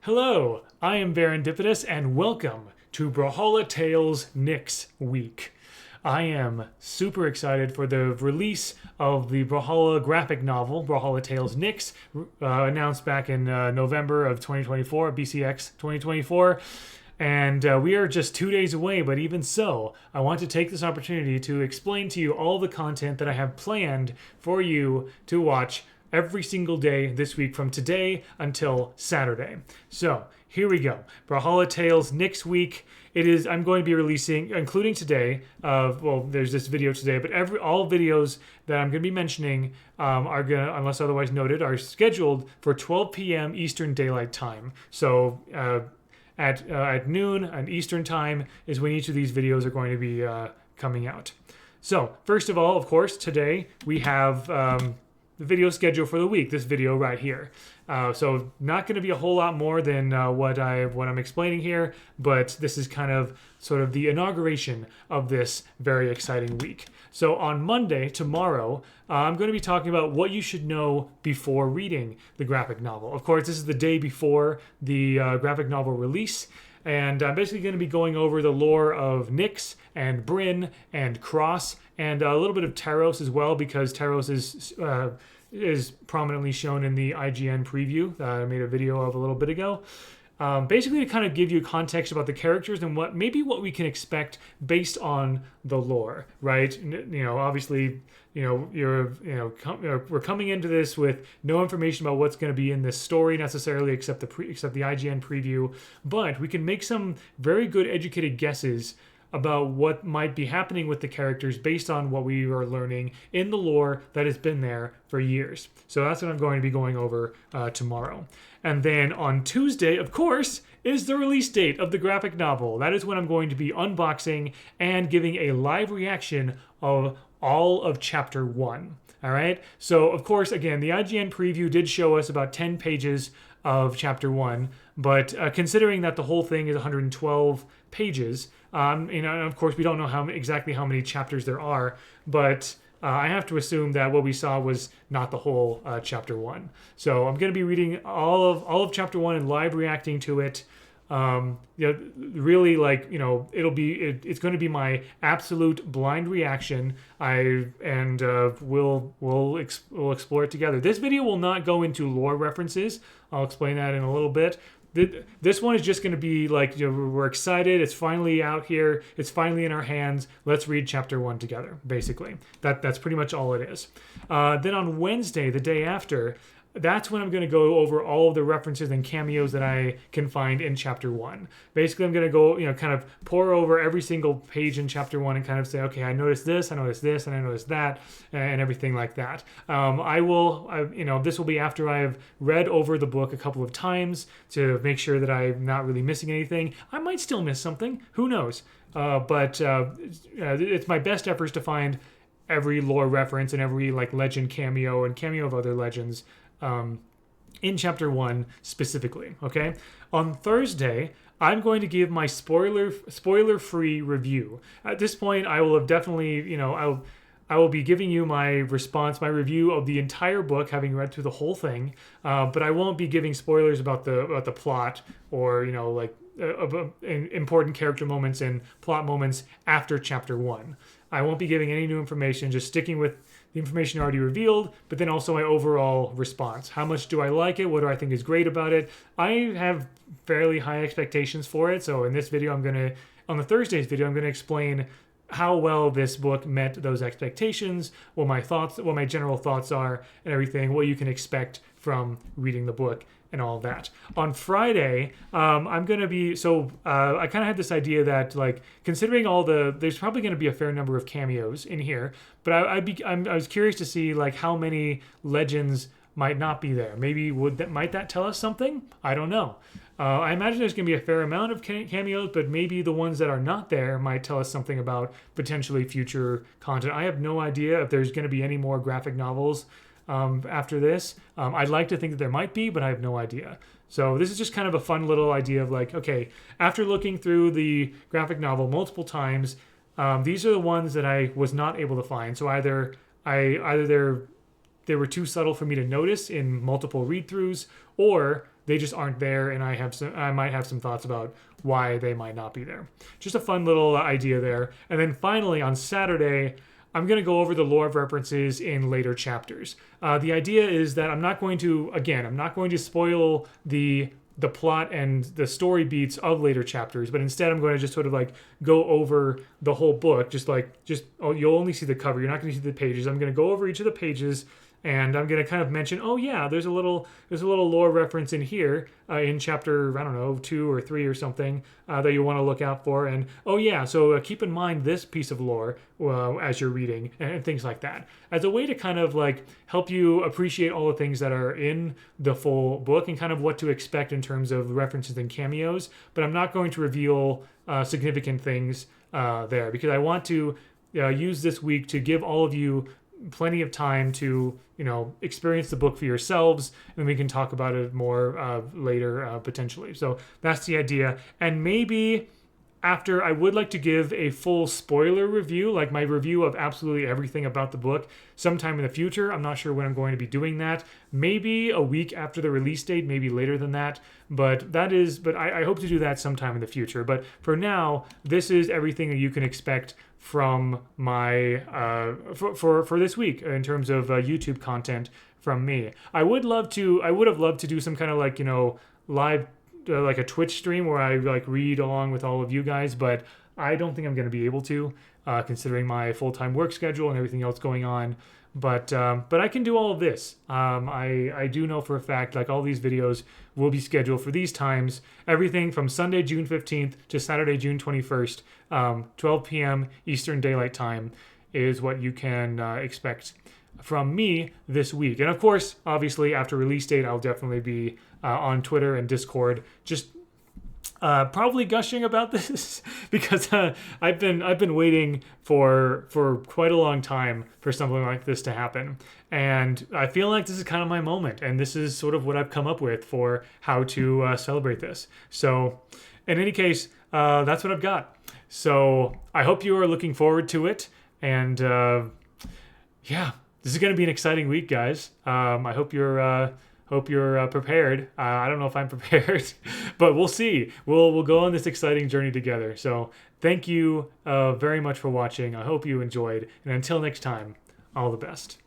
Hello, I am Verendipitous, and welcome to Brawlhalla Tales Nyx Week. I am super excited for the release of the Brawlhalla graphic novel, Brawlhalla Tales Nyx, announced back in November of 2024, BCX 2024. And we are just 2 days away, but even so, I want to take this opportunity to explain to you all the content that I have planned for you to watch every single day this week from today until Saturday. So here we go. Brawlhalla Tales Nyx Week. I'm going to be releasing, including today. There's this video today, but all videos that I'm going to be mentioning are going to, unless otherwise noted, are scheduled for 12 p.m. Eastern Daylight Time. So at noon and Eastern Time is when each of these videos are going to be coming out. So first of all, of course, today we have the video schedule for the week, this video right here. So not going to be a whole lot more than what I'm explaining here, but this is kind of sort of the inauguration of this very exciting week. So on Monday, tomorrow, I'm going to be talking about what you should know before reading the graphic novel. Of course, this is the day before the graphic novel release. And I'm basically going to be going over the lore of Nyx and Brynn and Cross and a little bit of Taros as well, because Taros is prominently shown in the IGN preview that I made a video of a little bit ago. Basically to kind of give you context about the characters and what we can expect based on the lore, right? Obviously, we're coming into this with no information about what's going to be in this story necessarily, except the IGN preview. But we can make some very good educated guesses about what might be happening with the characters based on what we are learning in the lore that has been there for years. So that's what I'm going to be going over tomorrow. And then on Tuesday, of course, is the release date of the graphic novel. That is when I'm going to be unboxing and giving a live reaction of all of Chapter 1. All right? So, of course, again, the IGN preview did show us about 10 pages of Chapter 1, but considering that the whole thing is 112 pages, of course, we don't know exactly how many chapters there are, but I have to assume that what we saw was not the whole Chapter 1. So I'm going to be reading all of Chapter 1 and live reacting to it. Really, it's going to be my absolute blind reaction. We'll explore it together. This video will not go into lore references. I'll explain that in a little bit. This one is just going to be like, we're excited. It's finally out here. It's finally in our hands. Let's read Chapter 1 together, basically. That's pretty much all it is. Then on Wednesday, the day after, that's when I'm going to go over all of the references and cameos that I can find in Chapter 1. Basically, I'm going to go, kind of pour over every single page in Chapter 1 and kind of say, okay, I noticed this, and I noticed that, and everything like that. This will be after I've read over the book a couple of times to make sure that I'm not really missing anything. I might still miss something. Who knows? But it's my best efforts to find every lore reference and every legend cameo and cameo of other legends in Chapter 1 specifically, okay? On Thursday, I'm going to give my spoiler-free review. At this point, I will have definitely, I will be giving you my review of the entire book, having read through the whole thing, but I won't be giving spoilers about the plot or, important character moments and plot moments after Chapter 1. I won't be giving any new information, just sticking with the information already revealed, but then also my overall response. How much do I like it? What do I think is great about it? I have fairly high expectations for it, so in this video, on the Thursday's video, I'm going to explain how well this book met those expectations, what my general thoughts are, and everything, what you can expect from reading the book and all of that. On Friday, I'm going to be, I kind of had this idea that, considering there's probably going to be a fair number of cameos in here, but I was curious to see, how many legends might not be there. Maybe might that tell us something? I don't know. I imagine there's going to be a fair amount of cameos, but maybe the ones that are not there might tell us something about potentially future content. I have no idea if there's going to be any more graphic novels after this. I'd like to think that there might be, but I have no idea. So this is just kind of a fun little idea of okay, after looking through the graphic novel multiple times, these are the ones that I was not able to find. So either they were too subtle for me to notice in multiple read-throughs, or they just aren't there, and I might have some thoughts about why they might not be there. Just a fun little idea there. And then finally on Saturday, I'm going to go over the lore references in later chapters. The idea is that I'm not going to spoil the plot and the story beats of later chapters, but instead I'm going to just sort of like go over the whole book, you'll only see the cover, you're not going to see the pages. I'm going to go over each of the pages, and I'm going to kind of mention, oh yeah, there's a little lore reference in here in chapter, I don't know, 2 or 3 or something that you want to look out for. And oh yeah, so keep in mind this piece of lore as you're reading, and things like that, as a way to kind of like help you appreciate all the things that are in the full book and kind of what to expect in terms of references and cameos. But I'm not going to reveal significant things there, because I want to use this week to give all of you plenty of time to experience the book for yourselves, and we can talk about it more later potentially. So that's the idea. And maybe after, I would like to give a full spoiler review, like my review of absolutely everything about the book, sometime in the future. I'm not sure when I'm going to be doing that. Maybe a week after the release date, maybe later than that. But I hope to do that sometime in the future. But for now, this is everything that you can expect from my for this week in terms of YouTube content from me. I would have loved to do some kind of like live like a Twitch stream where I like read along with all of you guys, but I don't think I'm going to be able to, considering my full-time work schedule and everything else going on. But I can do all of this. I do know for a fact, like, all these videos will be scheduled for these times. Everything from Sunday, June 15th to Saturday, June 21st, 12 p.m. Eastern Daylight Time is what you can expect from me this week. And of course, obviously, after release date, I'll definitely be on Twitter and Discord, just probably gushing about this because I've been waiting for quite a long time for something like this to happen, and I feel like this is kind of my moment, and this is sort of what I've come up with for how to celebrate this. So, in any case, that's what I've got. So I hope you are looking forward to it, and yeah, this is going to be an exciting week, guys. I hope you're prepared. I don't know if I'm prepared, but we'll see. We'll go on this exciting journey together. So thank you very much for watching. I hope you enjoyed. And until next time, all the best.